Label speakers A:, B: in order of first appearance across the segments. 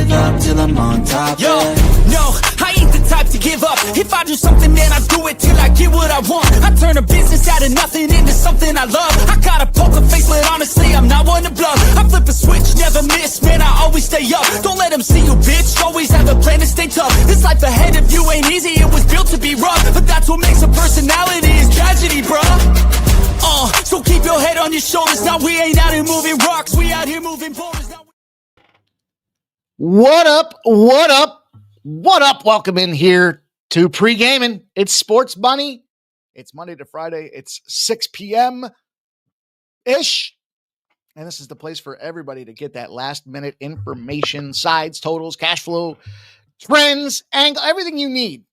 A: it up till I'm on top.
B: Yo, no, I ain't the type to give up. If I do something, then I do it till I get what I want. I turn a business out of nothing into something I love. I got a poker face, but honestly, I'm not one to bluff. I flip a switch, never miss, man, I always stay up. Don't let them see you, bitch, always have a plan to stay tough. This life ahead of you ain't easy, it was built to be rough. But that's what makes a personality, is tragedy, bruh. So keep your head on your shoulders. Now we ain't out here moving rocks, we out here moving boulders.
C: What up? What up? What up? Welcome in here to Pregaming. It's Sports Money. It's Monday to Friday. It's 6 p.m.-ish. And this is the place for everybody to get that last-minute information, sides, totals, cash flow, trends, angle, everything you need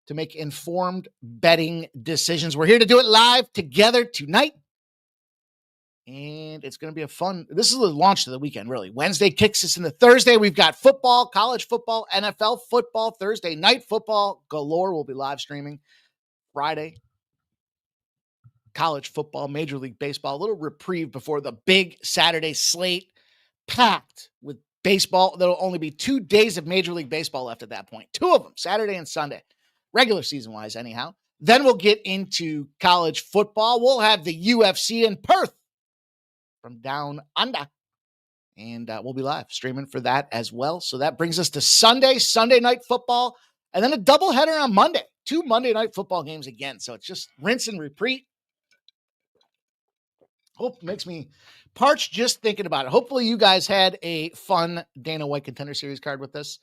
C: to make informed betting decisions. We're here to do it live together tonight. And it's going to be this is the launch of the weekend, really. Wednesday kicks us into Thursday. We've got football, college football, NFL football, Thursday night football galore. We'll be live streaming Friday. College football, Major League Baseball, a little reprieve before the big Saturday slate, packed with baseball. There'll only be 2 days of Major League Baseball left at that point. 2 of them, Saturday and Sunday, regular season-wise anyhow. Then we'll get into college football. We'll have the UFC in Perth from down under. And we'll be live streaming for that as well. So that brings us to Sunday night football, and then a doubleheader on Monday. 2 Monday night football games again. So it's just rinse and repeat. Hope makes me parched just thinking about it. Hopefully you guys had a fun Dana White Contender Series card with us.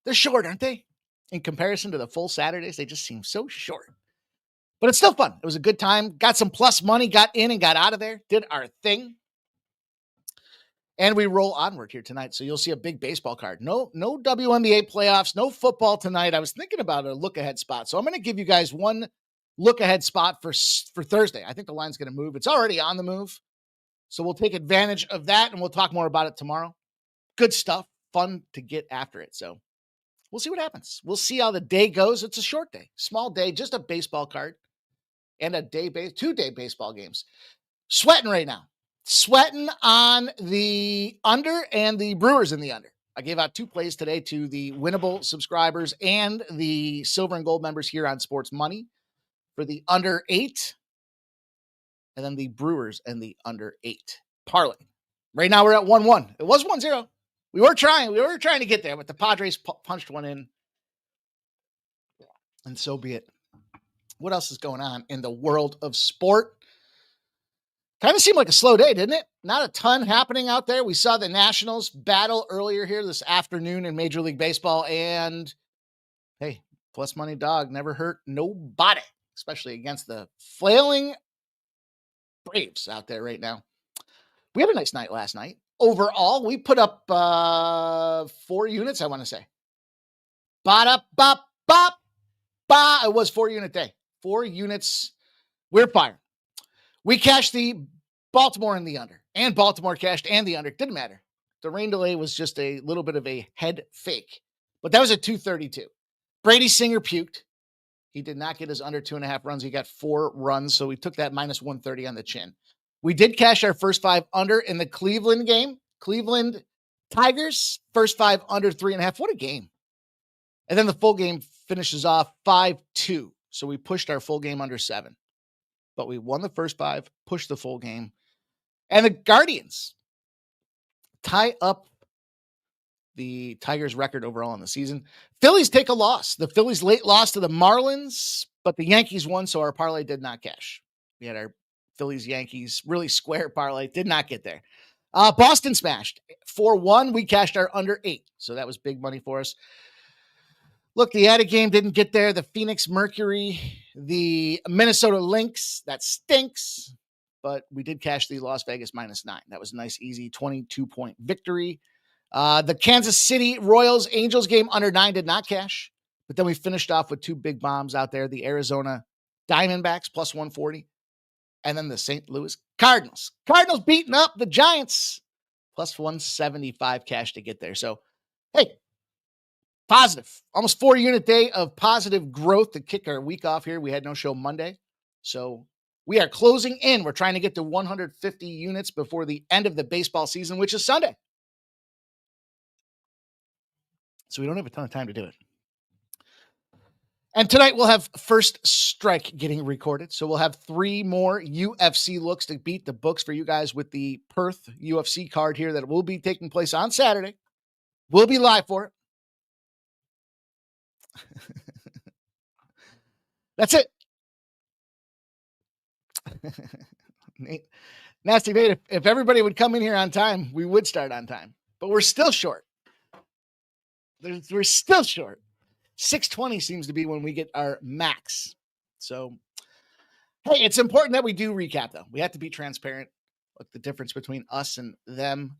C: They're short, aren't they? In comparison to the full Saturdays, they just seem so short. But it's still fun. It was a good time. Got some plus money, got in and got out of there, did our thing. And we roll onward here tonight. So you'll see a big baseball card. No WNBA playoffs, no football tonight. I was thinking about a look-ahead spot. So I'm going to give you guys one look-ahead spot for Thursday. I think the line's going to move. It's already on the move. So we'll take advantage of that, and we'll talk more about it tomorrow. Good stuff. Fun to get after it. So we'll see what happens. We'll see how the day goes. It's a short day, small day, just a baseball card and a 2-day baseball games. Sweating right now. Sweating on the under and the Brewers in the under. I gave out 2 plays today to the winnable subscribers and the silver and gold members here on Sports Money for the under 8. And then the Brewers and the under 8 parlay. Right now we're at 1-1. It was 1-0. We were trying to get there, but the Padres punched one in. And so be it. What else is going on in the world of sport? Kind of seemed like a slow day, didn't it? Not a ton happening out there. We saw the Nationals battle earlier here this afternoon in Major League Baseball. And hey, plus money dog never hurt nobody, especially against the flailing Braves out there right now. We had a nice night last night. Overall, we put up 4 units, I want to say. Ba-da-ba-ba-ba. It was 4-unit day. 4 units. We're firing. We cashed the Baltimore in the under, and Baltimore cashed and the under. Didn't matter. The rain delay was just a little bit of a head fake, but that was at 232. Brady Singer puked. He did not get his under 2.5 runs. He got 4 runs, so we took that minus 130 on the chin. We did cash our first 5 under in the Cleveland game. Cleveland Tigers, first 5 under 3.5. What a game. And then the full game finishes off 5-2. So we pushed our full game under 7. But we won the first 5, pushed the full game. And the Guardians tie up the Tigers' record overall in the season. Phillies take a loss. The Phillies late loss to the Marlins, but the Yankees won, so our parlay did not cash. We had our Phillies-Yankees really square parlay, did not get there. Boston smashed 4-1. We cashed our under 8, so that was big money for us. Look, the added game didn't get there. The Phoenix Mercury, the Minnesota Lynx, that stinks. But we did cash the Las Vegas minus 9. That was a nice, easy 22-point victory. The Kansas City Royals Angels game under 9 did not cash. But then we finished off with 2 big bombs out there. The Arizona Diamondbacks plus 140. And then the St. Louis Cardinals. Cardinals beating up the Giants plus 175 cash to get there. So, hey. Positive, almost 4-unit day of positive growth to kick our week off here. We had no show Monday. So we are closing in. We're trying to get to 150 units before the end of the baseball season, which is Sunday. So we don't have a ton of time to do it. And tonight we'll have First Strike getting recorded. So we'll have 3 more UFC looks to beat the books for you guys with the Perth UFC card here that will be taking place on Saturday. We'll be live for it. That's it. Nasty Nate, if everybody would come in here on time, we would start on time. But we're still short. We're still short. 6:20 seems to be when we get our max. So, hey, it's important that we do recap, though. We have to be transparent. Look, the difference between us and them.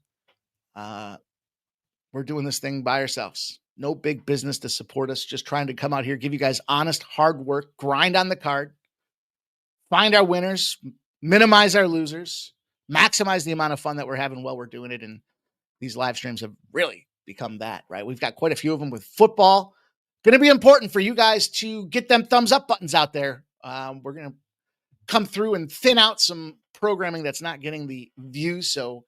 C: We're doing this thing by ourselves. No big business to support us. Just trying to come out here, give you guys honest, hard work, grind on the card, find our winners, minimize our losers, maximize the amount of fun that we're having while we're doing it. And these live streams have really become that, right? We've got quite a few of them with football. Going to be important for you guys to get them thumbs up buttons out there. We're going to come through and thin out some programming that's not getting the views. So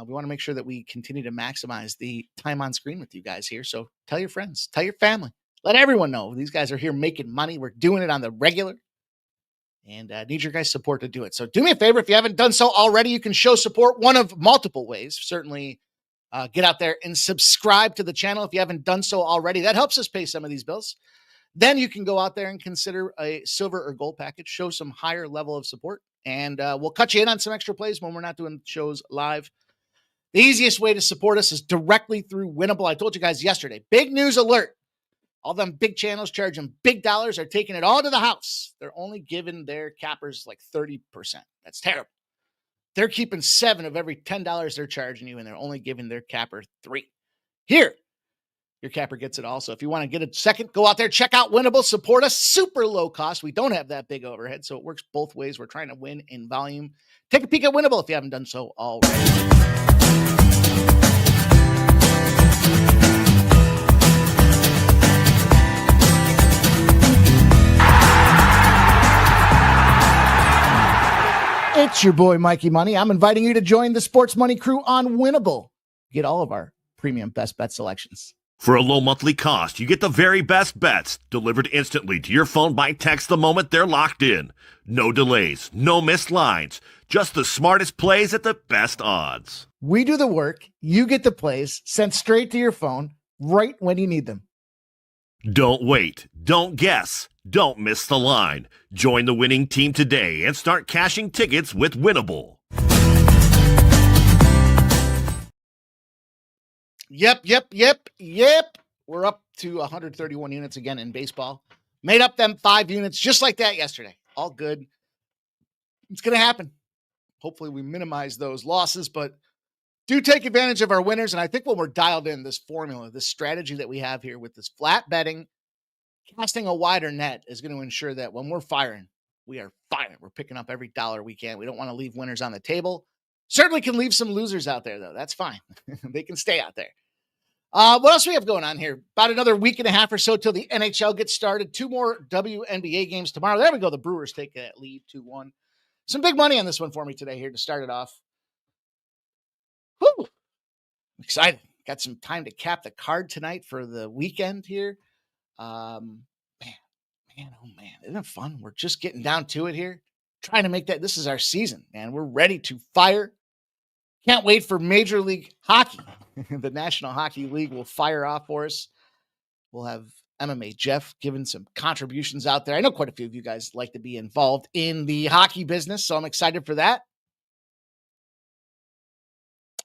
C: we want to make sure that we continue to maximize the time on screen with you guys here. So tell your friends, tell your family, let everyone know these guys are here making money. We're doing it on the regular and need your guys' support to do it. So do me a favor. If you haven't done so already, you can show support one of multiple ways. Certainly get out there and subscribe to the channel if you haven't done so already. That helps us pay some of these bills. Then you can go out there and consider a silver or gold package, show some higher level of support, and we'll cut you in on some extra plays when we're not doing shows live. The easiest way to support us is directly through Winnable. I told you guys yesterday, big news alert. All them big channels charging big dollars are taking it all to the house. They're only giving their cappers like 30%. That's terrible. They're keeping 7 of every $10 they're charging you, and they're only giving their capper 3. Here, your capper gets it also. If you want to get a second, go out there, check out Winnable, support us. Super low cost. We don't have that big overhead, so it works both ways. We're trying to win in volume. Take a peek at Winnable if you haven't done so already. It's your boy, Mikey Money. I'm inviting you to join the Sports Money crew on Winnable. Get all of our premium best bet selections.
A: For a low monthly cost, you get the very best bets delivered instantly to your phone by text the moment they're locked in. No delays, no missed lines, just the smartest plays at the best odds.
C: We do the work, you get the plays sent straight to your phone right when you need them.
A: Don't wait, don't guess, don't miss the line. Join the winning team today and start cashing tickets with Winnable.
C: Yep. We're up to 131 units again in baseball. Made up them 5 units just like that yesterday. All good. It's going to happen. Hopefully we minimize those losses, but do take advantage of our winners. And I think when we're dialed in, this formula, this strategy that we have here with this flat betting, casting a wider net is going to ensure that when we're firing, we are firing. We're picking up every dollar we can. We don't want to leave winners on the table. Certainly can leave some losers out there, though. That's fine. They can stay out there. What else we have going on here? About another week and a half or so till the NHL gets started. 2 more WNBA games tomorrow. There we go. The Brewers take that lead 2-1. Some big money on this one for me today here to start it off. Whew. I'm excited. Got some time to cap the card tonight for the weekend here. Man. Isn't it fun? We're just getting down to it here. Trying to make that. This is our season, man. We're ready to fire. Can't wait for Major League Hockey. The National Hockey League will fire off for us. We'll have MMA Jeff giving some contributions out there. I know quite a few of you guys like to be involved in the hockey business, so I'm excited for that.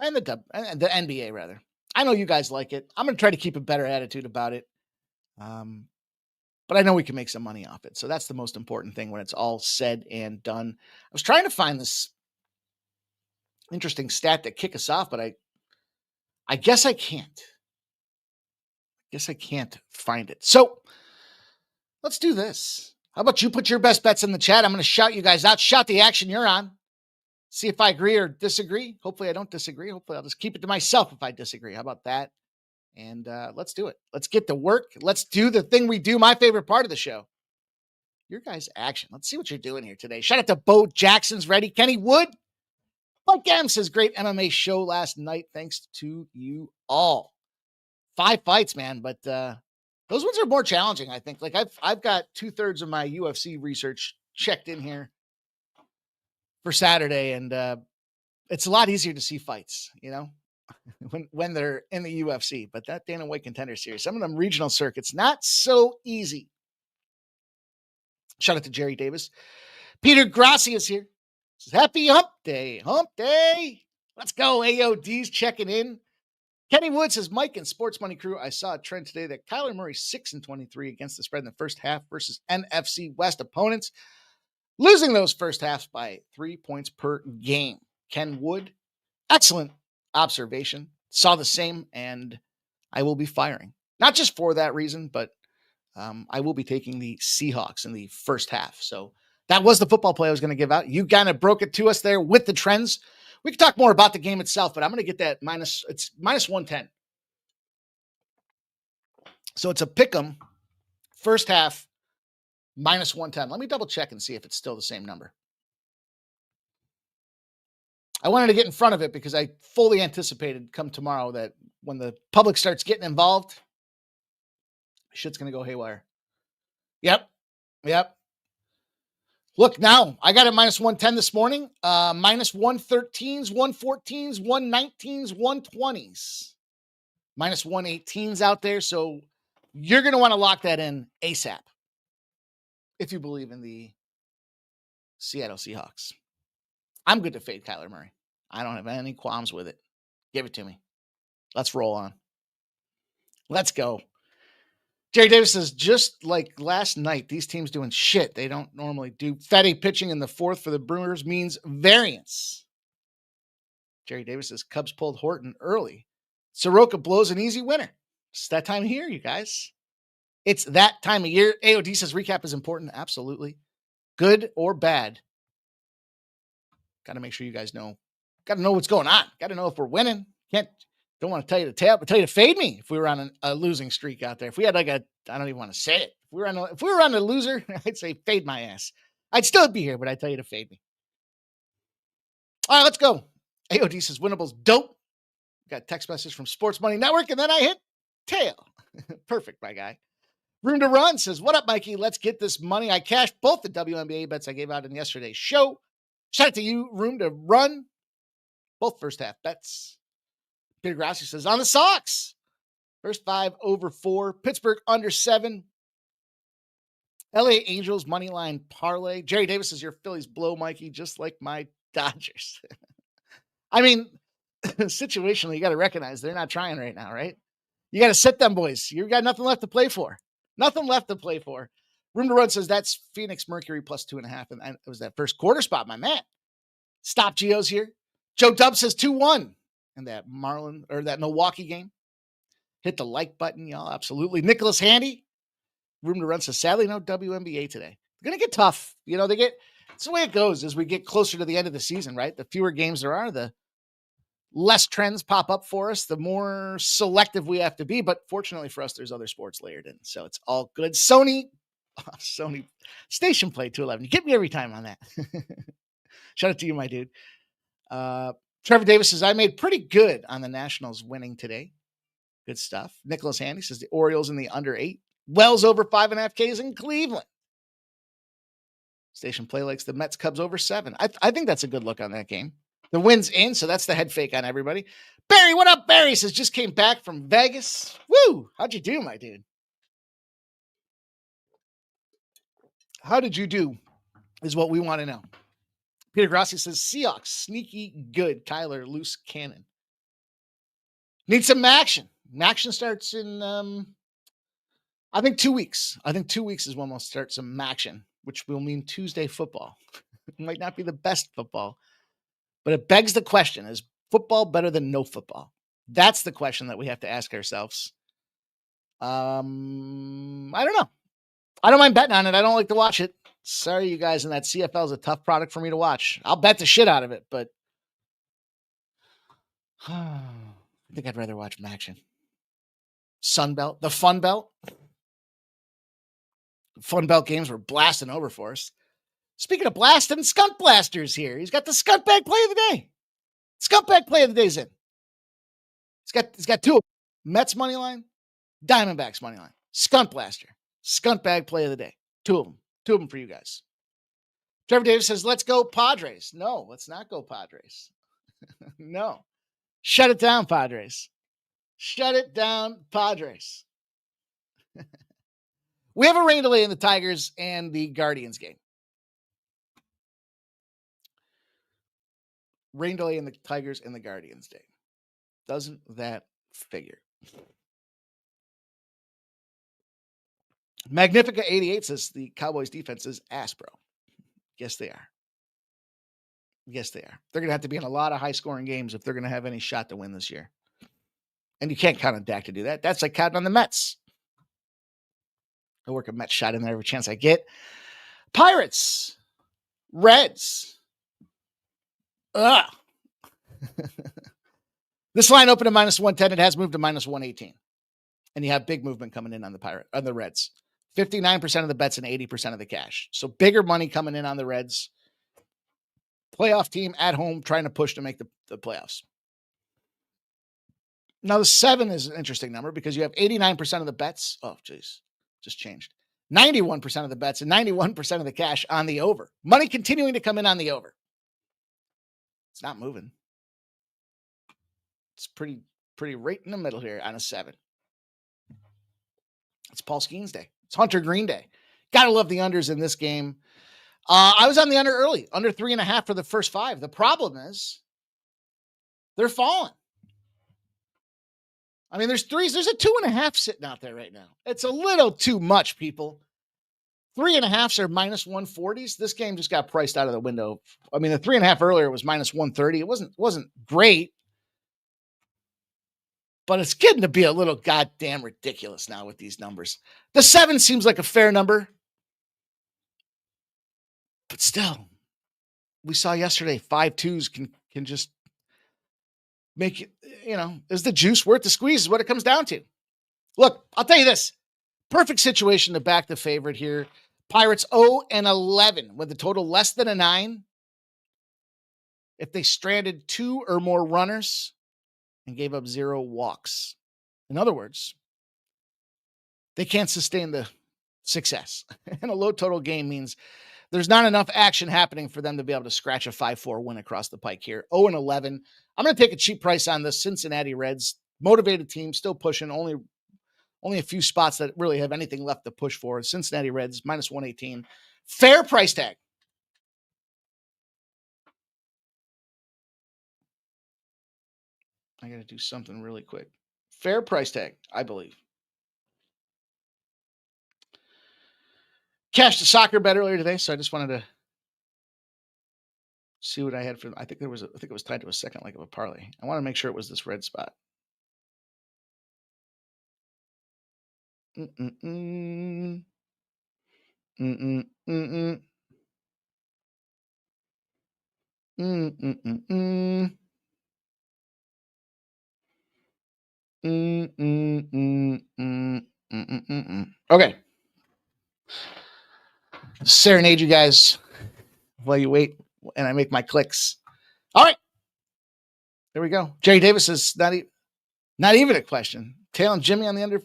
C: And the NBA, rather. I know you guys like it. I'm going to try to keep a better attitude about it. But I know we can make some money off it. So that's the most important thing when it's all said and done. I was trying to find this interesting stat to kick us off, but I guess I can't. I can't find it. So let's do this. How about you put your best bets in the chat? I'm going to shout you guys out. Shout the action you're on. See if I agree or disagree. Hopefully I don't disagree. Hopefully I'll just keep it to myself if I disagree. How about that? And let's do it. Let's get to work. Let's do the thing we do. My favorite part of the show. Your guys' action. Let's see what you're doing here today. Shout out to Bo Jackson's ready. Kenny Wood. Mike Gam says great MMA show last night. Thanks to you all. 5 fights, man. But those ones are more challenging, I think. Like I've got 2/3 of my UFC research checked in here for Saturday, and it's a lot easier to see fights, when they're in the UFC. But that Dana White Contender Series, some of them regional circuits, not so easy. Shout out to Jerry Davis. Peter Grassi is here. Says, happy hump day. Hump day. Let's go. AOD's checking in. Kenny Wood says, Mike and Sports Money Crew, I saw a trend today that Kyler Murray 6-23 against the spread in the first half versus NFC West opponents, losing those first halves by 3 points per game. Ken Wood, excellent observation. Saw the same, and I will be firing. Not just for that reason, but I will be taking the Seahawks in the first half. So that was the football play I was going to give out. You kind of broke it to us there with the trends. We can talk more about the game itself, but I'm going to get that it's minus 110. So it's a pick 'em first half minus 110. Let me double check and see if it's still the same number. I wanted to get in front of it because I fully anticipated come tomorrow that when the public starts getting involved, shit's going to go haywire. Yep. Look, now I got it minus 110 this morning, minus 113s, 114s, 119s, 120s, minus 118s out there. So you're going to want to lock that in ASAP if you believe in the Seattle Seahawks. I'm good to fade Kyler Murray. I don't have any qualms with it. Give it to me. Let's roll on. Let's go. Jerry Davis says, just like last night, these teams doing shit they don't normally do. Fetty pitching in the fourth for the Brewers means variance. Jerry Davis says, Cubs pulled Horton early. Soroka blows an easy winner. It's that time of year, you guys. It's that time of year. AOD says, recap is important. Absolutely. Good or bad. Got to make sure you guys know. Got to know what's going on. Got to know if we're winning. Don't want to tell you to tap, but tell you to fade me if we were on a losing streak out there. If we had I don't even want to say it. If we were on a loser, I'd say fade my ass. I'd still be here, but I'd tell you to fade me. All right, let's go. AOD says winnable's dope. Got a text message from Sports Money Network, and then I hit tail. Perfect, my guy. Room to Run says, what up, Mikey? Let's get this money. I cashed both the WNBA bets I gave out in yesterday's show. Shout out to you, Room to Run. Both first half bets. Peter Grassi says, on the Sox. First 5 over 4. Pittsburgh under 7. LA Angels Moneyline parlay. Jerry Davis says, your Phillies blow, Mikey, just like my Dodgers. I mean, situationally, you got to recognize they're not trying right now, right? You got to sit them boys. You got nothing left to play for. Nothing left to play for. Room to Run says that's Phoenix Mercury plus 2.5. And it was that first quarter spot, my man. Stop Geo's here. Joe Dub says 2-1 in that that Milwaukee game. Hit the like button, y'all. Absolutely. Nicholas Handy. Room to Run says, sadly, no WNBA today. They're going to get tough. It's the way it goes as we get closer to the end of the season, right? The fewer games there are, the less trends pop up for us, the more selective we have to be. But fortunately for us, there's other sports layered in. So it's all good. Sony Station Play 211. You get me every time on that. Shout out to you, my dude. Trevor Davis says, I made pretty good on the Nationals winning today. Good stuff. Nicholas Handy says the Orioles in the under 8. Wells over 5.5 Ks in Cleveland. Station Play likes the Mets Cubs over 7. I think that's a good look on that game. The win's in, so that's the head fake on everybody. Barry, what up? Barry says, just came back from Vegas. Woo! How'd you do, my dude? How did you do is what we want to know. Peter Grassi says, Seahawks, sneaky good. Kyler, loose cannon. Need some action. Action starts in, I think 2 weeks. I think 2 weeks is when we'll start some action, which will mean Tuesday football. It might not be the best football, but it begs the question, is football better than no football? That's the question that we have to ask ourselves. I don't know. I don't mind betting on it. I don't like to watch it. Sorry, you guys, and that CFL is a tough product for me to watch. I'll bet the shit out of it, but I think I'd rather watch action. Sun Belt, the Fun Belt. Fun Belt games were blasting over for us. Speaking of blasting, Skunk Blaster's here. He's got the Skunk Bag Play of the Day. Skunk Bag Play of the Day's in. He's got 2. Mets money line, Diamondbacks money line, Skunt Blaster, Skunt Bag play of the day. Two of them for you guys. Trevor Davis says, let's go Padres. No, let's not go Padres. No. Shut it down, Padres. Shut it down, Padres. We have a rain delay in the Tigers and the Guardians game. Rain delay in the Tigers and the Guardians game. Doesn't that figure? Magnifica 88 says the Cowboys defense is ass, bro. Yes, they are. Yes, they are. They're going to have to be in a lot of high-scoring games if they're going to have any shot to win this year. And you can't count on Dak to do that. That's like counting on the Mets. I work a Mets shot in there every chance I get. Pirates. Reds. Ugh. This line opened at minus 110. It has moved to minus 118. And you have big movement coming in on the Reds. 59% of the bets and 80% of the cash. So bigger money coming in on the Reds. Playoff team at home trying to push to make the playoffs. Now, the 7 is an interesting number because you have 89% of the bets. Oh, geez. Just changed. 91% of the bets and 91% of the cash on the over. Money continuing to come in on the over. It's not moving. It's pretty right in the middle here on a 7. It's Paul Skeens Day. It's Hunter Green Day. Gotta love the unders in this game. I was on the under early, under 3.5 for the first 5. The problem is they're falling. I mean, there's 3s. There's a 2.5 sitting out there right now. It's a little too much, people. 3.5s are minus 140s. This game just got priced out of the window. I mean, the 3.5 earlier was minus 130. It wasn't great, but it's getting to be a little goddamn ridiculous now with these numbers. The 7 seems like a fair number, but still, we saw yesterday 5-2s can just make it, is the juice worth the squeeze is what it comes down to. Look, I'll tell you this. Perfect situation to back the favorite here. Pirates 0-11 with a total less than a 9. If they stranded 2 or more runners and gave up 0 walks. In other words, they can't sustain the success. And a low total game means there's not enough action happening for them to be able to scratch a 5-4 win across the pike here. 0-11. I'm going to take a cheap price on the Cincinnati Reds. Motivated team, still pushing. Only a few spots that really have anything left to push for. Cincinnati Reds, minus 118. Fair price tag. I got to do something really quick. Fair price tag, I believe. Cashed a soccer bet earlier today, so I just wanted to see what I had for. I think it was tied to a second leg of a parlay. I want to make sure it was this red spot. Mm-mm-mm. Mm-mm-mm-mm. Mm-mm-mm-mm. Mm-mm-mm-mm. Okay. Serenade you guys while you wait and I make my clicks. All right. There we go. Jerry Davis is not even a question. Tail and Jimmy on the under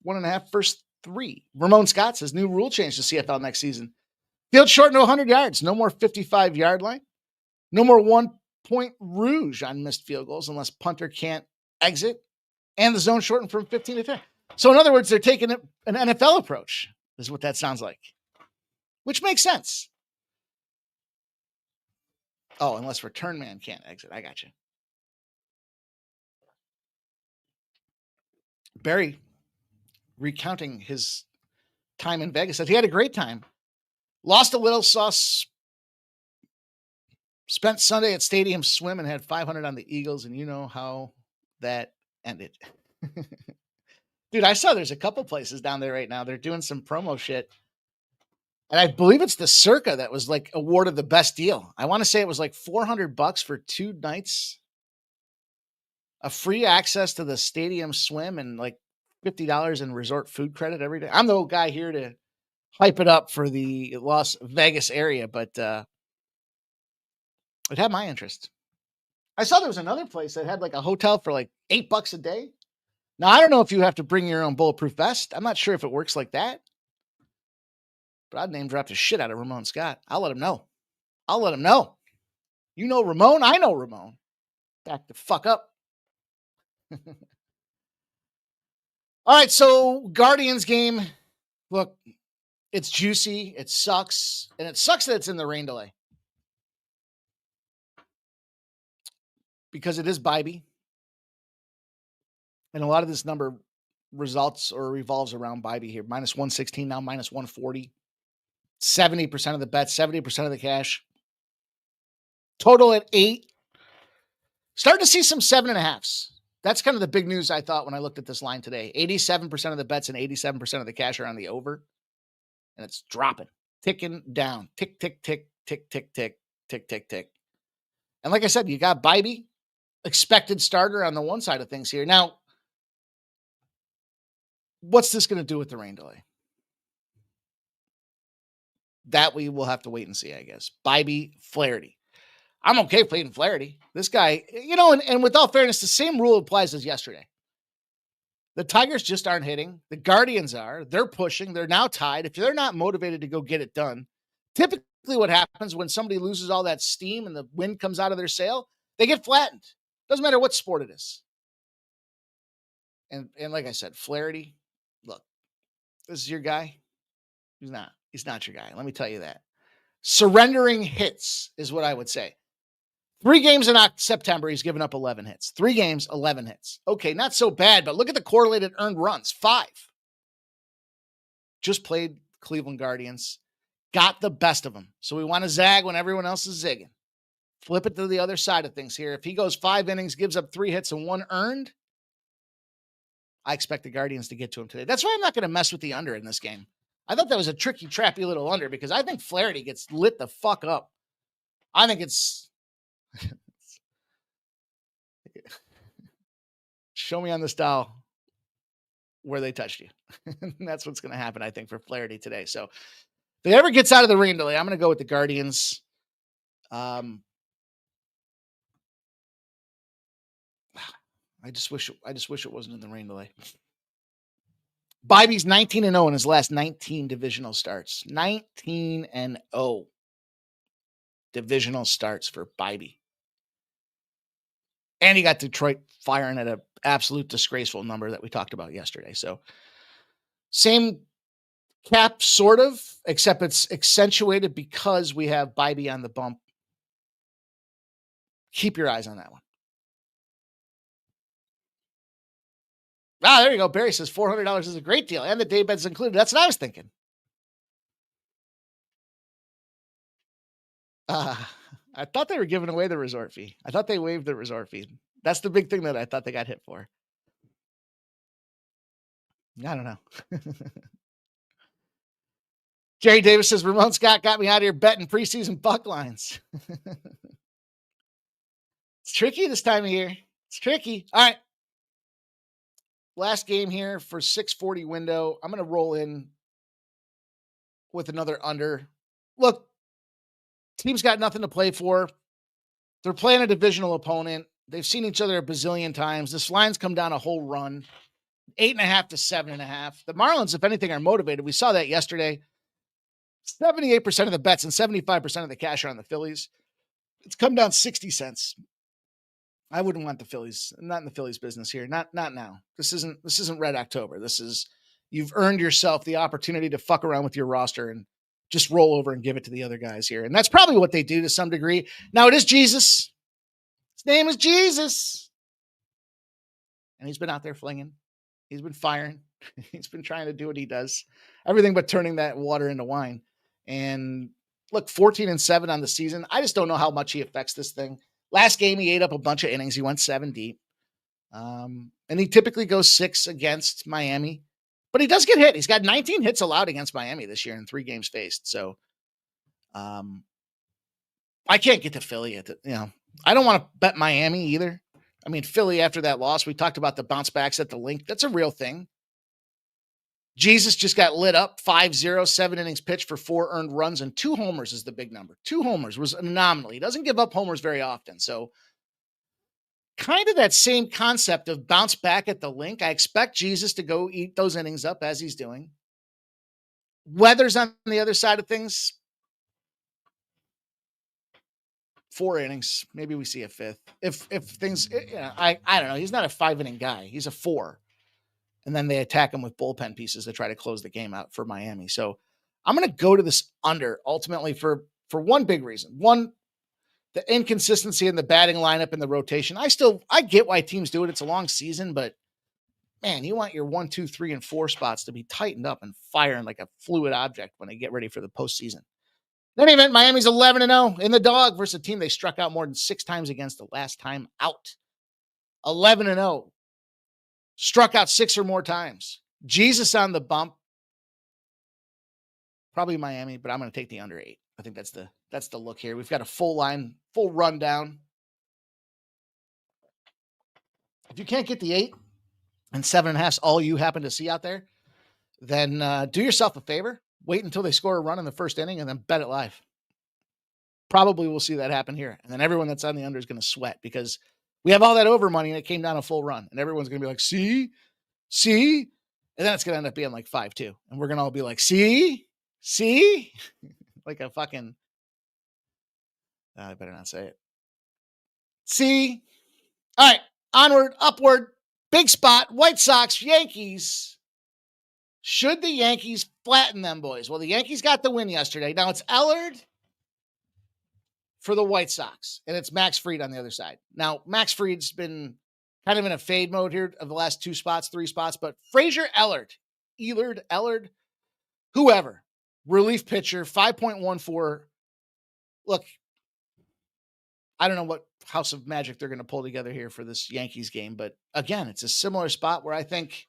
C: 1.5 first 3. Ramon Scott says new rule change to CFL next season. Field short to 100 yards. No more 55-yard line. No more 1-point rouge on missed field goals unless punter can't exit. And the zone shortened from 15 to 10. So in other words, they're taking an NFL approach is what that sounds like. Which makes sense. Oh, unless return man can't exit. I got you. Barry, recounting his time in Vegas, said he had a great time. Lost a little, spent Sunday at Stadium Swim and had 500 on the Eagles, and you know how that ended. Dude, I saw there's a couple places down there right now. They're doing some promo shit. And I believe it's the Circa that was like awarded the best deal. I want to say it was like $400 for 2 nights. A free access to the Stadium Swim and like $50 in resort food credit every day. I'm the old guy here to hype it up for the Las Vegas area, but it had my interest. I saw there was another place that had like a hotel for like $8 a day. Now, I don't know if you have to bring your own bulletproof vest. I'm not sure if it works like that. But I'd name drop the shit out of Ramon Scott. I'll let him know. You know Ramon? I know Ramon. Back the fuck up. All right, so Guardians game. Look, it's juicy. It sucks. And it sucks that it's in the rain delay. Because it is Bybee. And a lot of this number results or revolves around Bybee here. Minus 116, now minus 140. 70% of the bets, 70% of the cash. Total at 8. Starting to see some 7.5s. That's kind of the big news I thought when I looked at this line today. 87% of the bets and 87% of the cash are on the over. And it's dropping, ticking down. Tick, tick, tick, tick, tick, tick, tick, tick, tick. And like I said, you got Bybee, expected starter on the one side of things here. Now, what's this going to do with the rain delay? That we will have to wait and see, I guess. Bybee, Flaherty. I'm okay playing Flaherty. This guy, and with all fairness, the same rule applies as yesterday. The Tigers just aren't hitting. The Guardians are. They're pushing. They're now tied. If they're not motivated to go get it done, typically what happens when somebody loses all that steam and the wind comes out of their sail, they get flattened. Doesn't matter what sport it is. And like I said, Flaherty, look, this is your guy. He's not. He's not your guy. Let me tell you that. Surrendering hits is what I would say. 3 games in September, he's given up 11 hits. 3 games, 11 hits. Okay, not so bad, but look at the correlated earned runs. 5. Just played Cleveland Guardians. Got the best of them. So we want to zag when everyone else is zigging. Flip it to the other side of things here. If he goes 5 innings, gives up 3 hits and 1 earned, I expect the Guardians to get to him today. That's why I'm not going to mess with the under in this game. I thought that was a tricky, trappy little under because I think Flaherty gets lit the fuck up. I think it's show me on this dial where they touched you. That's what's going to happen, I think, for Flaherty today. So if he ever gets out of the rain delay, I'm going to go with the Guardians. I just wish it wasn't in the rain delay. Bybee's 19-0 in his last 19 divisional starts. 19-0 divisional starts for Bybee. And he got Detroit firing at an absolute disgraceful number that we talked about yesterday. So same cap, sort of, except it's accentuated because we have Bybee on the bump. Keep your eyes on that one. Ah, there you go. Barry says $400 is a great deal, and the day bed's included. That's what I was thinking. I thought they were giving away the resort fee. I thought they waived the resort fee. That's the big thing that I thought they got hit for. I don't know. Jerry Davis says, Ramon Scott got me out of here betting preseason buck lines. It's tricky this time of year. It's tricky. All right. Last game here for 640 window. I'm going to roll in with another under. Look, team's got nothing to play for. They're playing a divisional opponent. They've seen each other a bazillion times. This line's come down a whole run. 8.5 to 7.5. The Marlins, if anything, are motivated. We saw that yesterday. 78% of the bets and 75% of the cash are on the Phillies. It's come down 60 cents. I wouldn't want the Phillies. I'm not in the Phillies business here. Not now. This isn't Red October. You've earned yourself the opportunity to fuck around with your roster and just roll over and give it to the other guys here. And that's probably what they do to some degree. Now it is Jesus. His name is Jesus. And he's been out there flinging. He's been firing. He's been trying to do what he does. Everything but turning that water into wine. And look, 14-7 on the season. I just don't know how much he affects this thing. Last game, he ate up a bunch of innings. He went 7 deep. And he typically goes 6 against Miami. But he does get hit. He's got 19 hits allowed against Miami this year in 3 games faced. So I can't get to Philly. I don't want to bet Miami either. I mean, Philly after that loss, we talked about the bounce backs at the link. That's a real thing. Jesus just got lit up, 5-0, 7 innings pitched for 4 earned runs, and 2 homers is the big number. 2 homers was an anomaly. He doesn't give up homers very often. So kind of that same concept of bounce back at the link. I expect Jesus to go eat those innings up as he's doing. Weather's on the other side of things. 4 innings. Maybe we see a 5th. If things, I don't know. He's not a 5-inning guy. He's a 4. And then they attack him with bullpen pieces to try to close the game out for Miami. So I'm going to go to this under ultimately for one big reason. One, the inconsistency in the batting lineup and the rotation. I get why teams do it. It's a long season, but man, you want your 1, 2, 3, and 4 spots to be tightened up and firing like a fluid object when they get ready for the postseason. In any event, Miami's 11-0 in the dog versus a team they struck out more than 6 times against the last time out. 11-0. Struck out 6 or more times. Jesus on the bump. Probably Miami, but I'm going to take the under 8. I think that's the look here. We've got a full rundown. If you can't get the 8 and 7.5, all you happen to see out there, then do yourself a favor. Wait until they score a run in the first inning and then bet it live. Probably we'll see that happen here. And then everyone that's on the under is going to sweat because we have all that over money and it came down a full run. And everyone's going to be like, see? And then it's going to end up being like 5-2. And we're going to all be like, see? Like a fucking, I better not say it. See? All right, onward, upward, big spot, White Sox, Yankees. Should the Yankees flatten them, boys? Well, the Yankees got the win yesterday. Now it's Ellard for the White Sox, and it's Max Fried on the other side. Now, Max Fried's been kind of in a fade mode here of the last 3 spots, but Frazier Ellard, whoever, relief pitcher, 5.14. Look, I don't know what house of magic they're going to pull together here for this Yankees game, but again, it's a similar spot where I think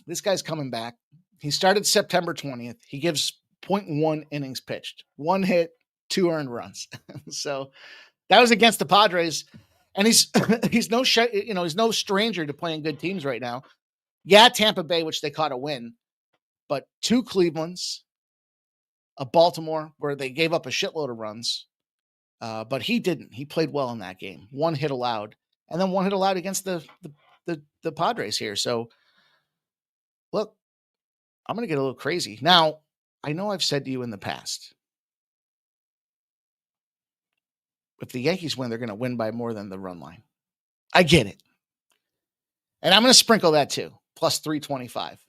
C: this guy's coming back. He started September 20th. He gives 0.1 innings pitched, 1 hit, 2 earned runs. So that was against the Padres, and he's no stranger to playing good teams right now. Yeah, Tampa Bay, which they caught a win, but 2 Clevelands, a Baltimore where they gave up a shitload of runs, but he didn't. He played well in that game. 1 hit allowed, and then 1 hit allowed against the Padres here. So look, I'm going to get a little crazy. Now, I know I've said to you in the past, if the Yankees win, they're going to win by more than the run line. I get it. And I'm going to sprinkle that too, plus 325.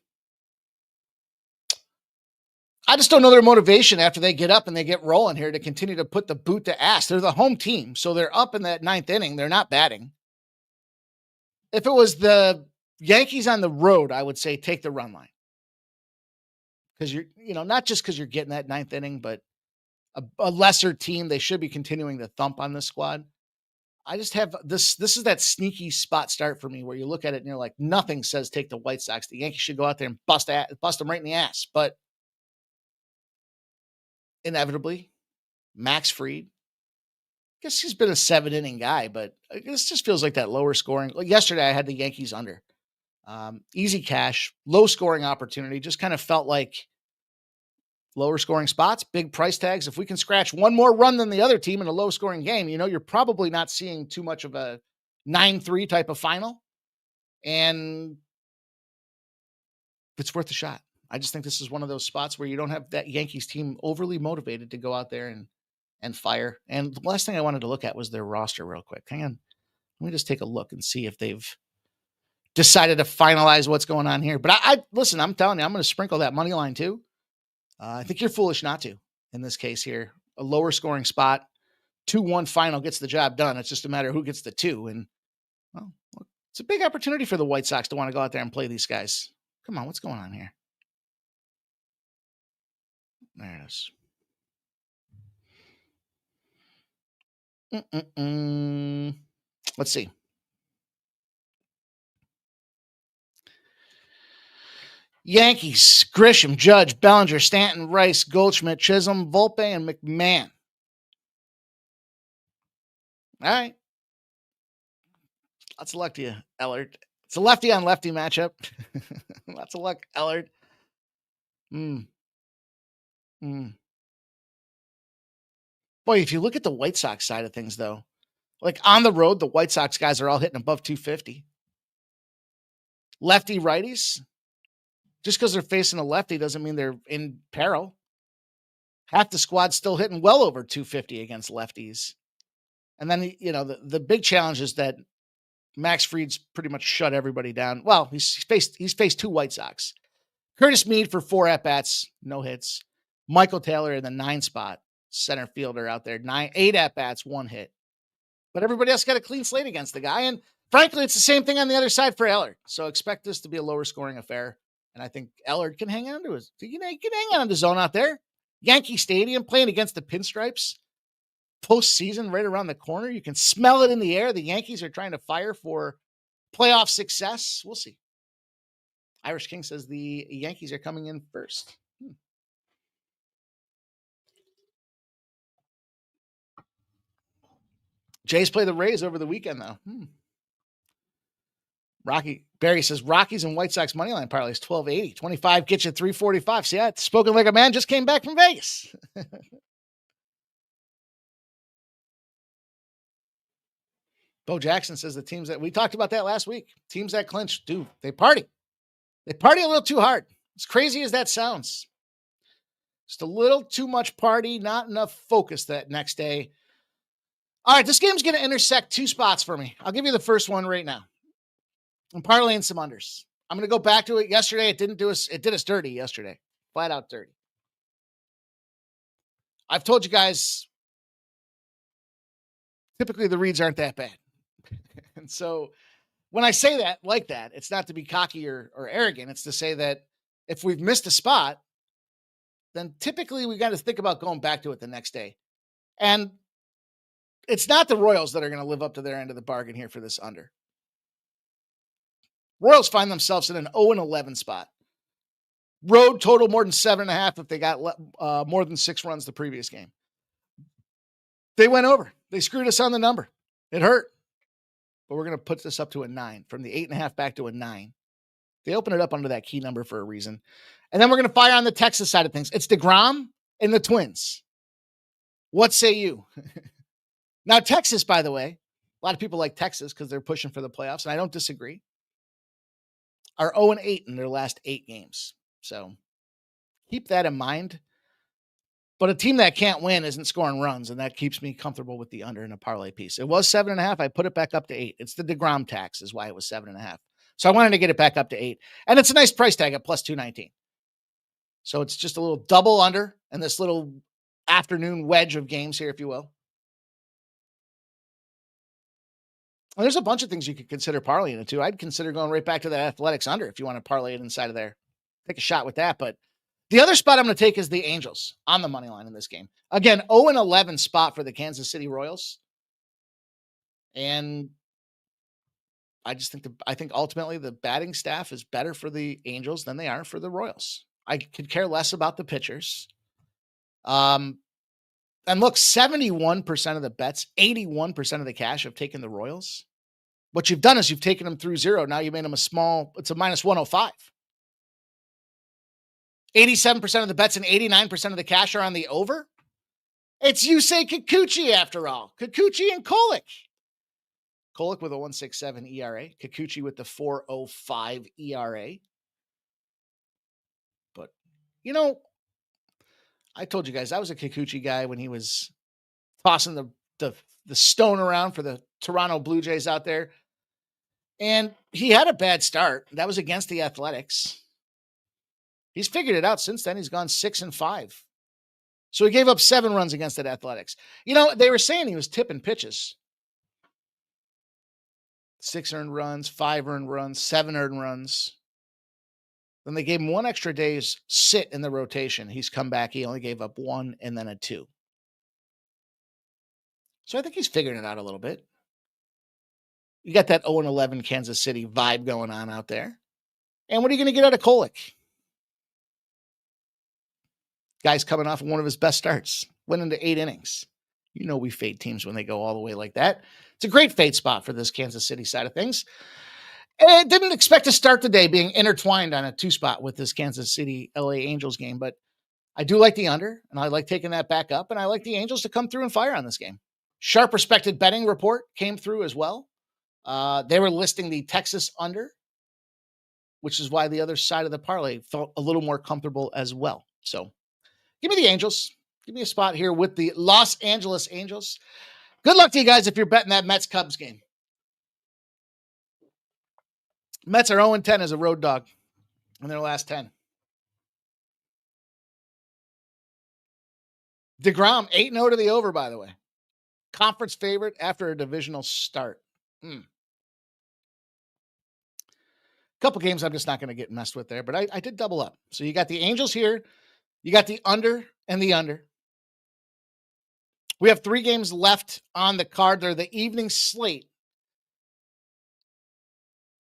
C: I just don't know their motivation after they get up and they get rolling here to continue to put the boot to ass. They're the home team, so they're up in that 9th inning. They're not batting. If it was the Yankees on the road, I would say take the run line. Because not just because you're getting that 9th inning, but a lesser team, they should be continuing the thump on this squad. I just have this is that sneaky spot start for me where you look at it and you're like, nothing says take the White Sox. The Yankees should go out there and bust them right in the ass. But inevitably, Max Fried, I guess he's been a 7-inning guy, but this just feels like that lower scoring. Like yesterday, I had the Yankees under. Easy cash, low scoring opportunity, just kind of felt like lower scoring spots, big price tags. If we can scratch 1 more run than the other team in a low scoring game, you're probably not seeing too much of a 9-3 type of final. And it's worth a shot. I just think this is one of those spots where you don't have that Yankees team overly motivated to go out there and fire. And the last thing I wanted to look at was their roster real quick. Hang on. Let me just take a look and see if they've decided to finalize what's going on here. But I listen, I'm telling you, I'm going to sprinkle that money line too. I think you're foolish not to in this case here. A lower scoring spot, 2-1 final gets the job done. It's just a matter of who gets the 2. And well, it's a big opportunity for the White Sox to want to go out there and play these guys. Come on, what's going on here? There it is. Let's see. Yankees, Grisham, Judge, Bellinger, Stanton, Rice, Goldschmidt, Chisholm, Volpe, and McMahon. All right. Lots of luck to you, Ellard. It's a lefty on lefty matchup. Lots of luck, Ellard. Boy, if you look at the White Sox side of things, though, Like on the road, the White Sox guys are all hitting above 250. Lefty righties, just because they're facing a lefty doesn't mean they're in peril. Half the squad's still hitting well over 250 against lefties. And then, the big challenge is that Max Fried's pretty much shut everybody down. Well, he's faced two White Sox. Curtis Mead for 4 at-bats, no hits. Michael Taylor in the 9 spot, center fielder out there, 8 at-bats, 1 hit. But everybody else got a clean slate against the guy. And frankly, it's the same thing on the other side for Ellard. So expect this to be a lower scoring affair. And I think Ellard can hang on to his, he can hang on to the zone out there. Yankee Stadium playing against the Pinstripes. Postseason right around the corner. You can smell it in the air. The Yankees are trying to fire for playoff success. We'll see. Irish King says the Yankees are coming in first. Jays play the Rays over the weekend, though. Rocky Barry says Rockies and White Sox moneyline parlay is 1280. 25 gets you 345. See that? Spoken like a man just came back from Vegas. Bo Jackson says the teams that we talked about that last week, teams that clinch, dude, they party. They party a little too hard. As crazy as that sounds. Just a little too much party, not enough focus that next day. All right, this game's going to intersect 2 spots for me. I'll give you the first one right now. I'm parlaying some unders. I'm going to go back to it. Yesterday, it did us dirty yesterday. Flat out dirty. I've told you guys, typically the reads aren't that bad. And so when I say that, like that, it's not to be cocky or arrogant. It's to say that if we've missed a spot, then typically we got to think about going back to it the next day. And it's not the Royals that are going to live up to their end of the bargain here for this under. Royals find themselves in an 0-11 spot. Road total more than 7.5 if they got more than 6 runs the previous game. They went over. They screwed us on the number. It hurt. But we're going to put this up to a 9. From the 8.5 back to a 9. They open it up under that key number for a reason. And then we're going to fire on the Texas side of things. It's DeGrom and the Twins. What say you? Now, Texas, by the way, a lot of people like Texas because they're pushing for the playoffs, and I don't disagree, are 0-8 in their last 8 games. So keep that in mind. But a team that can't win isn't scoring runs, and that keeps me comfortable with the under in a parlay piece. It was 7.5. I put it back up to 8. It's the DeGrom tax is why it was 7.5. So I wanted to get it back up to 8. And it's a nice price tag at plus 219. So it's just a little double under and this little afternoon wedge of games here, if you will. Well, there's a bunch of things you could consider parlaying it too. I'd consider going right back to that Athletics under if you want to parlay it inside of there. Take a shot with that. But the other spot I'm going to take is the Angels on the money line in this game. Again, 0-11 spot for the Kansas City Royals. And I think ultimately the batting staff is better for the Angels than they are for the Royals. I could care less about the pitchers. And look, 71% of the bets, 81% of the cash have taken the Royals. What you've done is you've taken them through 0. Now you made them it's a minus 105. 87% of the bets and 89% of the cash are on the over. It's Yusei Kikuchi after all. Kikuchi and Kolek. Kolek with a 1.67 ERA. Kikuchi with the 4.05 ERA. But, I told you guys, I was a Kikuchi guy when he was tossing the stone around for the Toronto Blue Jays out there. And he had a bad start. That was against the Athletics. He's figured it out since then. He's gone 6-5. So he gave up 7 runs against the Athletics. They were saying he was tipping pitches. 6 earned runs, 5 earned runs, 7 earned runs. Then they gave him 1 extra day's sit in the rotation. He's come back. He only gave up 1 and then a 2. So I think he's figuring it out a little bit. You got that 0-11 Kansas City vibe going on out there. And what are you going to get out of Kolek? Guy's coming off of one of his best starts, went into 8 innings. We fade teams when they go all the way like that. It's a great fade spot for this Kansas City side of things. And I didn't expect to start the day being intertwined on a 2 spot with this Kansas City LA Angels game, but I do like the under, and I like taking that back up, and I like the Angels to come through and fire on this game. Sharp Respected Betting report came through as well. They were listing the Texas under, which is why the other side of the parlay felt a little more comfortable as well. So give me the Angels. Give me a spot here with the Los Angeles Angels. Good luck to you guys if you're betting that Mets-Cubs game. Mets are 0-10 as a road dog in their last 10. DeGrom, 8-0 to the over, by the way. Conference favorite after a divisional start. Couple games I'm just not going to get messed with there, but I did double up. So you got the Angels here. You got the under and the under. We have 3 games left on the card. They're the evening slate.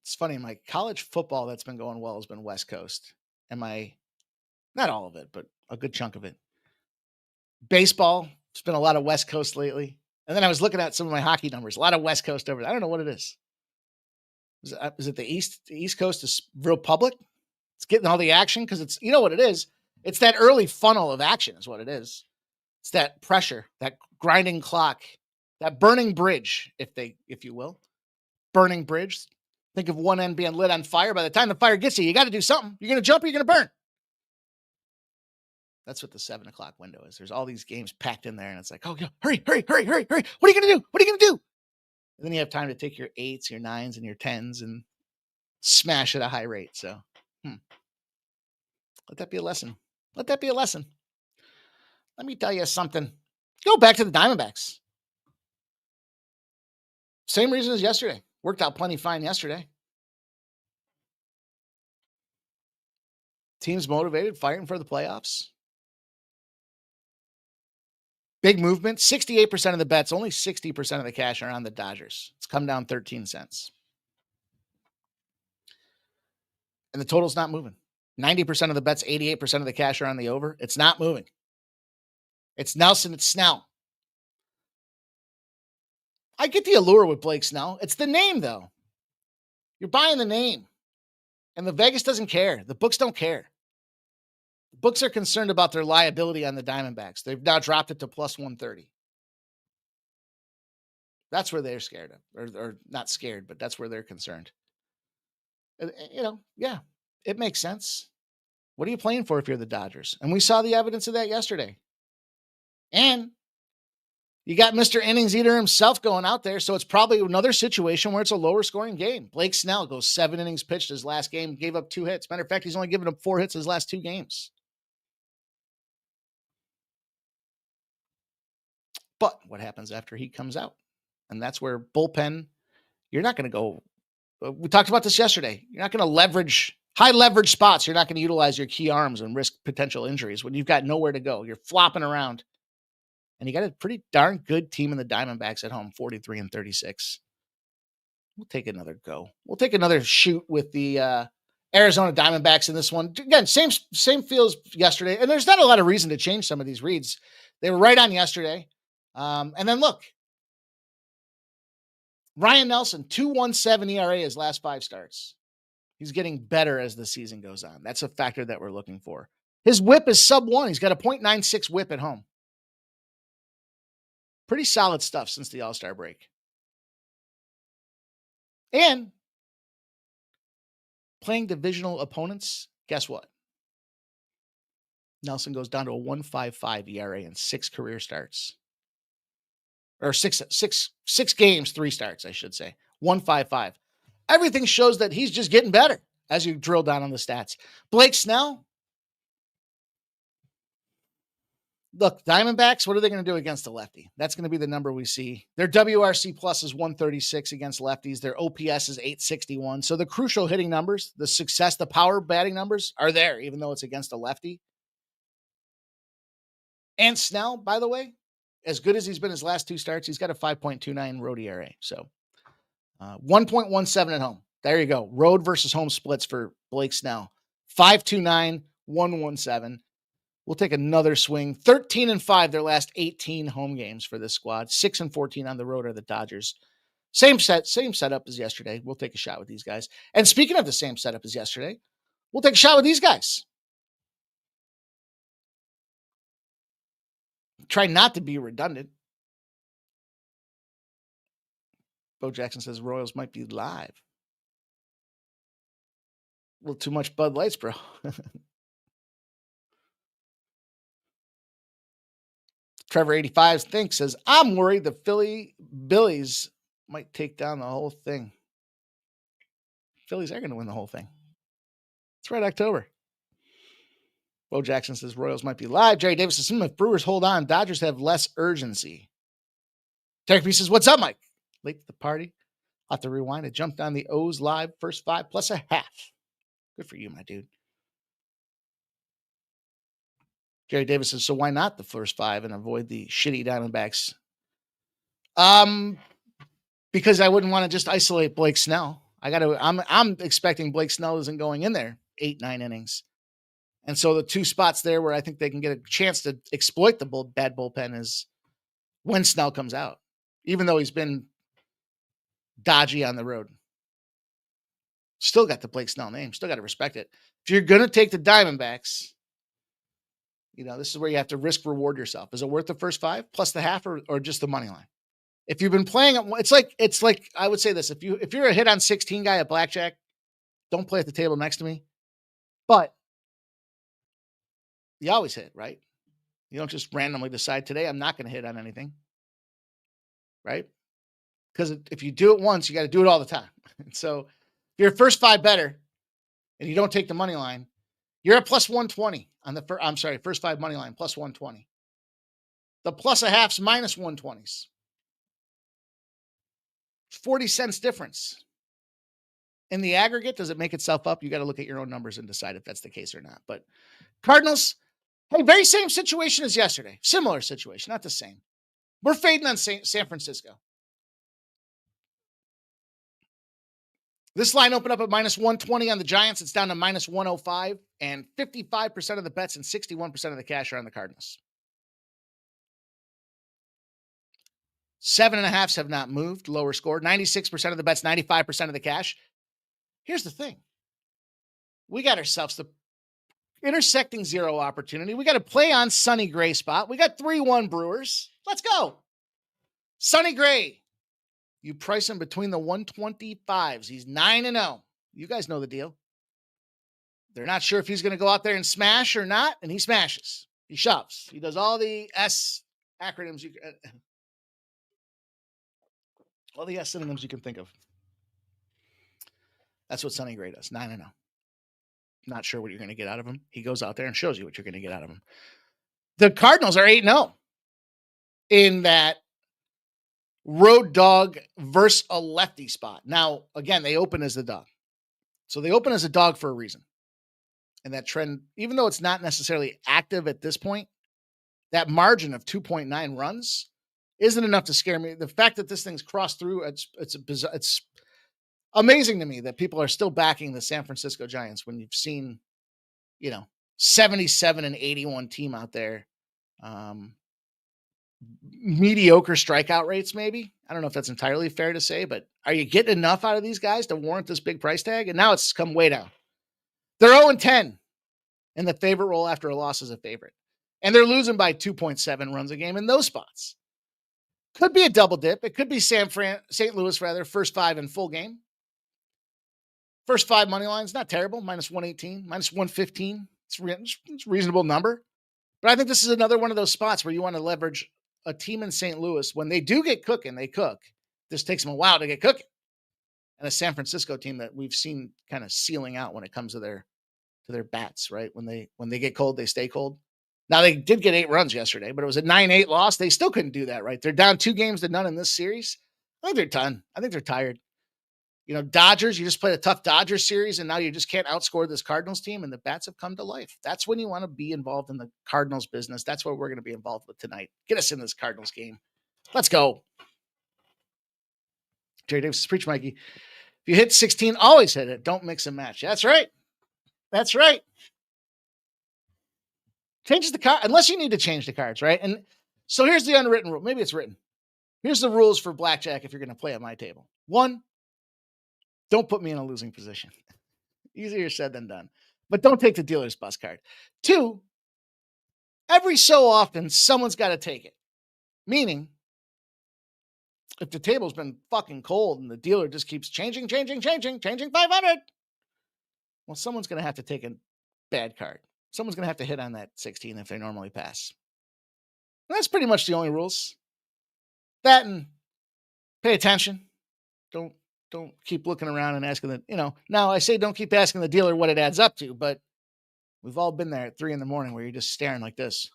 C: It's funny, my college football that's been going well has been West Coast. Not all of it, but a good chunk of it. Baseball, it's been a lot of West Coast lately. And then I was looking at some of my hockey numbers, a lot of West Coast over there. I don't know what it is. Is it the East? The East Coast is real public. It's getting all the action because it's, you know what it is? It's that early funnel of action is what it is. It's that pressure, that grinding clock, that burning bridge, if you will. Burning bridge. Think of one end being lit on fire. By the time the fire gets you got to do something. You're going to jump or you're going to burn. That's what the 7 o'clock window is. There's all these games packed in there, and it's like, oh, hurry. What are you going to do? What are you going to do? And then you have time to take your 8s, your 9s, and your 10s and smash at a high rate. So let that be a lesson. Let that be a lesson. Let me tell you something. Go back to the Diamondbacks. Same reason as yesterday. Worked out plenty fine yesterday. Team's motivated, fighting for the playoffs. Big movement. 68% of the bets, only 60% of the cash are on the Dodgers. It's come down 13 cents. And the total's not moving. 90% of the bets, 88% of the cash are on the over. It's not moving. It's Nelson, it's Snell. I get the allure with Blake Snell. It's the name, though. You're buying the name. And the Vegas doesn't care. The books don't care. The books are concerned about their liability on the Diamondbacks. They've now dropped it to plus 130. That's where they're scared of. Or not scared, but that's where they're concerned. Yeah, it makes sense. What are you playing for if you're the Dodgers? And we saw the evidence of that yesterday. And you got Mr. Innings Eater himself going out there, so it's probably another situation where it's a lower scoring game. Blake Snell goes 7 innings pitched his last game, gave up 2 hits. Matter of fact, he's only given up 4 hits his last 2 games. But what happens after he comes out? And that's where bullpen, you're not going to go. We talked about this yesterday. You're not going to leverage high leverage spots. You're not going to utilize your key arms and risk potential injuries when you've got nowhere to go. You're flopping around. And you got a pretty darn good team in the Diamondbacks at home, 43-36. We'll take another go. We'll take another shoot with the Arizona Diamondbacks in this one. Again, same feels yesterday. And there's not a lot of reason to change some of these reads. They were right on yesterday. And then look, Ryan Nelson, 2.17 ERA his last 5 starts. He's getting better as the season goes on. That's a factor that we're looking for. His whip is sub 1. He's got a .96 whip at home. Pretty solid stuff since the All-Star break. And playing divisional opponents, guess what? Nelson goes down to a 1.55 ERA in 6 career starts. Or six games, 3 starts, I should say. 1.55. Everything shows that he's just getting better as you drill down on the stats. Blake Snell. Look, Diamondbacks, what are they going to do against a lefty? That's going to be the number we see. Their WRC plus is 136 against lefties. Their OPS is 861. So the crucial hitting numbers, the success, the power batting numbers are there, even though it's against a lefty. And Snell, by the way, as good as he's been his last 2 starts, he's got a 5.29 road ERA. So 1.17 at home. There you go. Road versus home splits for Blake Snell. 5.29, 1.17. We'll take another swing. 13-5 their last 18 home games for this squad. 6-14 on the road are the Dodgers. Same setup as yesterday. We'll take a shot with these guys. And speaking of the same setup as yesterday, we'll take a shot with these guys. Try not to be redundant. Bo Jackson says Royals might be live. A little too much Bud Lights, bro. Trevor85 thinks says, I'm worried the Philly Billies might take down the whole thing. Phillies are going to win the whole thing. It's right October. Bo Jackson says Royals might be live. Jerry Davis says, if Brewers hold on, Dodgers have less urgency. Derek B says, what's up, Mike? Late to the party. I'll have to rewind. I jumped on the O's live first 5 plus a half. Good for you, my dude. Jerry Davis says, so why not the first 5 and avoid the shitty Diamondbacks? Because I wouldn't want to just isolate Blake Snell. I'm expecting Blake Snell isn't going in there 8-9 innings. And so the 2 spots there where I think they can get a chance to exploit the bad bullpen is when Snell comes out, even though he's been dodgy on the road. Still got the Blake Snell name. Still got to respect it. If you're going to take the Diamondbacks, this is where you have to risk reward yourself. Is it worth the first 5 plus the half or just the money line? If you've been playing it, it's like I would say this. If you're a hit on 16 guy at blackjack, don't play at the table next to me. But you always hit, right? You don't just randomly decide today I'm not going to hit on anything. Right? Because if you do it once, you got to do it all the time. So if you're a first 5 better and you don't take the money line, you're at plus 120 on the first 5 money line, plus 120. The plus a half's minus 120s. 40 cents difference. In the aggregate, does it make itself up? You got to look at your own numbers and decide if that's the case or not. But Cardinals, hey, very same situation as yesterday. Similar situation, not the same. We're fading on San Francisco. This line opened up at minus 120 on the Giants. It's down to minus 105, and 55% of the bets and 61% of the cash are on the Cardinals. 7.5s have not moved, lower score. 96% of the bets, 95% of the cash. Here's the thing. We got ourselves the intersecting zero opportunity. We got to play on Sonny Gray spot. We got 3-1 Brewers. Let's go. Sonny Gray. You price him between the 125s. He's 9-0. You guys know the deal. They're not sure if he's going to go out there and smash or not, and he smashes. He shoves. He does all the S acronyms all the S synonyms you can think of. That's what Sonny Gray does. 9-0. Not sure what you're going to get out of him. He goes out there and shows you what you're going to get out of him. The Cardinals are 8-0 in that road dog versus a lefty spot. Now, again, they open as the dog. So they open as a dog for a reason. And that trend, even though it's not necessarily active at this point, that margin of 2.9 runs isn't enough to scare me. The fact that this thing's crossed through, it's amazing to me that people are still backing the San Francisco Giants when you've seen, 77 and 81 team out there. Mediocre strikeout rates, maybe. I don't know if that's entirely fair to say, but are you getting enough out of these guys to warrant this big price tag? And now it's come way down. They're 0-10 in the favorite role after a loss as a favorite. And they're losing by 2.7 runs a game in those spots. Could be a double dip. It could be St. Louis, first 5 in full game. First 5 money lines, not terrible. Minus 118, minus 115. It's a reasonable number. But I think this is another one of those spots where you want to leverage a team in St. Louis. When they do get cooking, they cook. This takes them a while to get cooking. And a San Francisco team that we've seen kind of sealing out when it comes to their bats, right? When they get cold, they stay cold. Now, they did get 8 runs yesterday, but it was a 9-8 loss. They still couldn't do that, right? They're down 2 games to none in this series. I think they're done. I think they're tired. Dodgers, you just played a tough Dodgers series, and now you just can't outscore this Cardinals team, and the bats have come to life. That's when you want to be involved in the Cardinals business. That's what we're going to be involved with tonight. Get us in this Cardinals game. Let's go. Jerry Davis, preach, Mikey. If you hit 16, always hit it. Don't mix and match. That's right. That's right. Changes the card, unless you need to change the cards, right? And so here's the unwritten rule. Maybe it's written. Here's the rules for blackjack if you're going to play at my table. 1, don't put me in a losing position. Easier said than done. But don't take the dealer's bus card. 2, every so often, someone's got to take it. Meaning, if the table's been fucking cold and the dealer just keeps changing 500, well, someone's going to have to take a bad card. Someone's going to have to hit on that 16 if they normally pass. And that's pretty much the only rules. That and pay attention. Don't keep looking around and asking now I say don't keep asking the dealer what it adds up to, but we've all been there at 3 a.m. where you're just staring like this.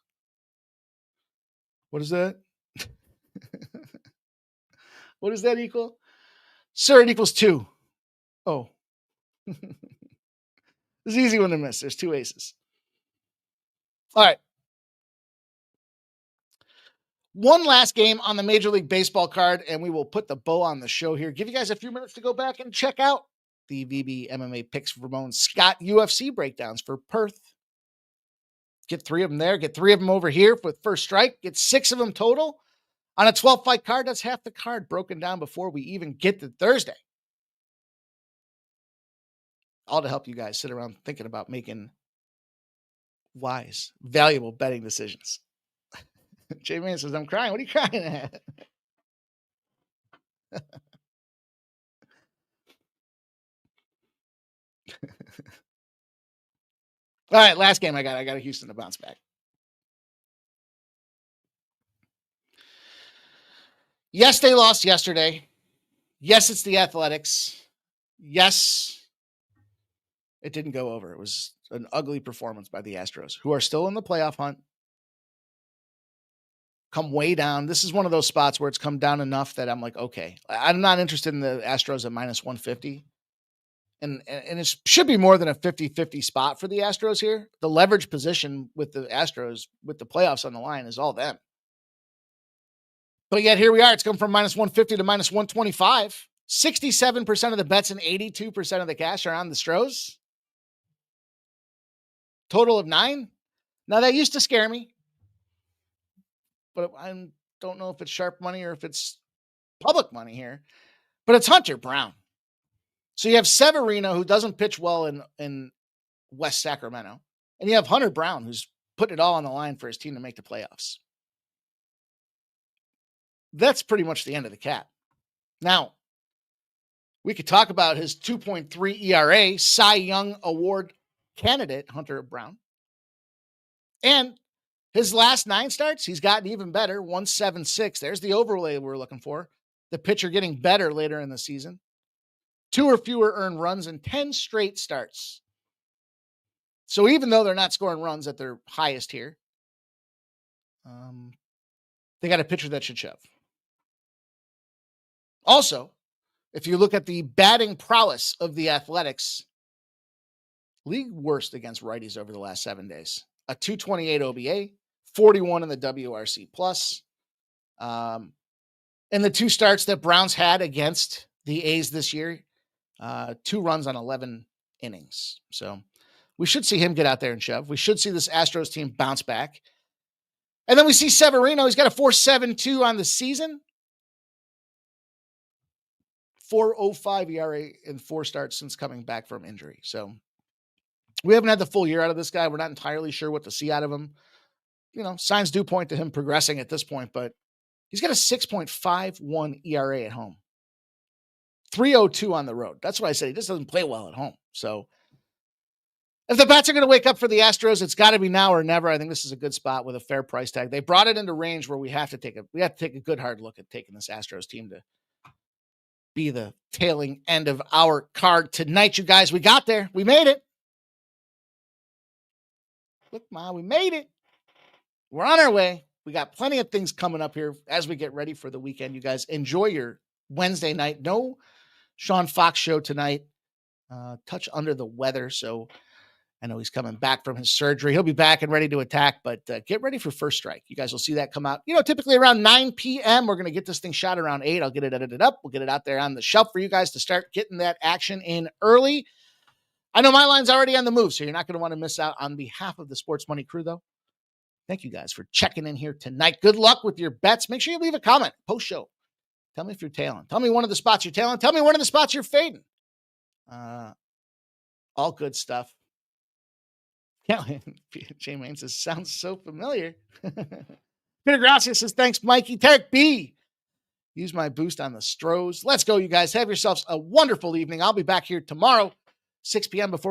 C: What is that? What does that equal? Sir, it equals 2. Oh. It's an easy one to miss. There's 2 aces. All right. One last game on the Major League Baseball card, and we will put the bow on the show here. Give you guys a few minutes to go back and check out the VB MMA picks for Ramon Scott UFC breakdowns for Perth. Get 3 of them there. Get 3 of them over here with First Strike. Get 6 of them total. On a 12-fight card, that's half the card broken down before we even get to Thursday. All to help you guys sit around thinking about making wise, valuable betting decisions. Jay Man says, I'm crying. What are you crying at? All right, last game I got a Houston to bounce back. Yes, they lost yesterday. Yes, it's the Athletics. Yes, it didn't go over. It was an ugly performance by the Astros, who are still in the playoff hunt. Come way down. This is one of those spots where it's come down enough that I'm like, okay, I'm not interested in the Astros at minus 150. And it should be more than a 50-50 spot for the Astros here. The leverage position with the Astros, with the playoffs on the line, is all them. But yet here we are. It's come from minus 150 to minus 125. 67% of the bets and 82% of the cash are on the Stros. Total of 9. Now, that used to scare me. But I don't know if it's sharp money or if it's public money here. But it's Hunter Brown. So you have Severino, who doesn't pitch well in West Sacramento. And you have Hunter Brown, who's putting it all on the line for his team to make the playoffs. That's pretty much the end of the cap. Now, we could talk about his 2.3 ERA, Cy Young Award candidate, Hunter Brown. And his last 9 starts, he's gotten even better, 1.76. There's the overlay we're looking for. The pitcher getting better later in the season. 2 or fewer earned runs in 10 straight starts. So even though they're not scoring runs at their highest here, they got a pitcher that should shove. Also, if you look at the batting prowess of the Athletics, league worst against righties over the last 7 days. A 228 OBA, 41 in the WRC plus. And the 2 starts that Browns had against the A's this year, 2 runs on 11 innings. So we should see him get out there and shove. We should see this Astros team bounce back. And then we see Severino. He's got a 4.72 on the season. 4.05 ERA in 4 starts since coming back from injury. So we haven't had the full year out of this guy. We're not entirely sure what to see out of him. Signs do point to him progressing at this point, but he's got a 6.51 ERA at home. 3.02 on the road. That's what I said. He just doesn't play well at home. So if the bats are going to wake up for the Astros, it's got to be now or never. I think this is a good spot with a fair price tag. They brought it into range where we have to take a good hard look at taking this Astros team to be the tailing end of our card tonight. You guys, we got there. We made it. Look, Ma, we made it. We're on our way. We got plenty of things coming up here as we get ready for the weekend. You guys enjoy your Wednesday night. No Sean Fox show tonight. Touch under the weather. So I know he's coming back from his surgery. He'll be back and ready to attack, but get ready for First Strike. You guys will see that come out, typically around 9 p.m. We're going to get this thing shot around 8. I'll get it edited up. We'll get it out there on the shelf for you guys to start getting that action in early. I know my line's already on the move, so you're not going to want to miss out. On behalf of the Sports Money crew, though, thank you guys for checking in here tonight. Good luck with your bets. Make sure you leave a comment post-show. Tell me if you're tailing. Tell me one of the spots you're tailing. Tell me one of the spots you're fading. All good stuff. Jay Main says, sounds so familiar. Peter Gracia says, thanks, Mikey. Tarek B. Use my boost on the Stros. Let's go, you guys. Have yourselves a wonderful evening. I'll be back here tomorrow, 6 p.m. before